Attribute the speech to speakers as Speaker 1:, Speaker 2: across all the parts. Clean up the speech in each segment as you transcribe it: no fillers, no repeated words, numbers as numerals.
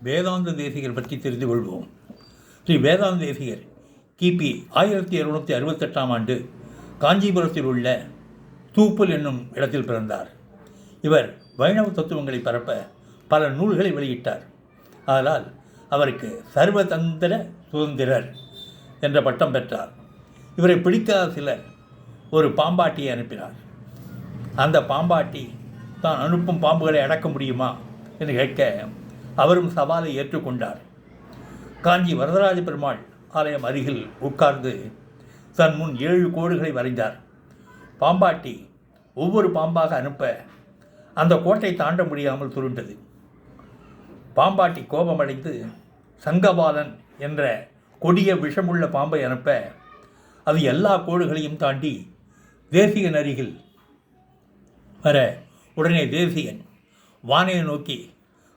Speaker 1: வேதாந்த தேசிகர் பற்றி தெரிந்து கொள்வோம். ஸ்ரீ வேதாந்த தேசிகர் கிபி 1768 ஆண்டு காஞ்சிபுரத்தில் உள்ள தூப்பல் என்னும் இடத்தில் பிறந்தார். இவர் வைணவ தத்துவங்களை பரப்ப பல நூல்களை வெளியிட்டார். அதனால் அவருக்கு சர்வதந்திர சுதந்திரர் என்ற பட்டம் பெற்றார். இவரை பிடிக்காத சிலர் ஒரு பாம்பாட்டியை அனுப்பினார். அந்த பாம்பாட்டி தான் அனுப்பும் பாம்புகளை அடக்க முடியுமா என்று கேட்க அவரும் சவாலை ஏற்றுக்கொண்டார். காஞ்சி வரதராஜ பெருமாள் ஆலயம் அருகில் உட்கார்ந்து தன் முன் 7 கோடுகளை வரைந்தார். பாம்பாட்டி ஒவ்வொரு பாம்பாக அனுப்ப அந்த கோட்டை தாண்ட முடியாமல் சுருண்டது. பாம்பாட்டி கோபமடைந்து சங்கபாலன் என்ற கொடிய விஷமுள்ள பாம்பை அனுப்ப அது எல்லா கோடுகளையும் தாண்டி தேசிகன் அருகில் வர உடனே தேசிகன் வானையை நோக்கி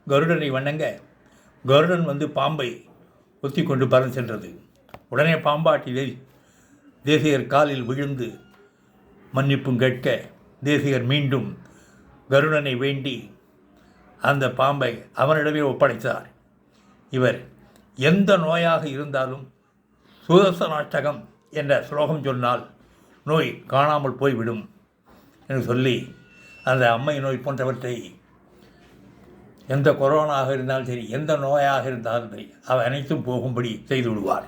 Speaker 1: கருடனை வணங்க கருடன் வந்து பாம்பை ஒத்தி கொண்டு பறந்து சென்றது. உடனே பாம்பாட்டி தேசிகர் காலில் விழுந்து மன்னிப்பும் கேட்க தேசிகர் மீண்டும் கருடனை வேண்டி அந்த பாம்பை அவனிடமே ஒப்படைத்தார். இவர் எந்த நோயாக இருந்தாலும் சுதர்சனாஷ்டகம் என்ற ஸ்லோகம் சொன்னால் நோய் காணாமல் போய்விடும் என்று சொல்லி அந்த அம்மை நோய் போன்றவற்றை எந்த கொரோனாவாக இருந்தாலும் சரி, எந்த நோயாக இருந்தாலும் சரி, அவை அனைத்தும் போகும்படி செய்து விடுவார்.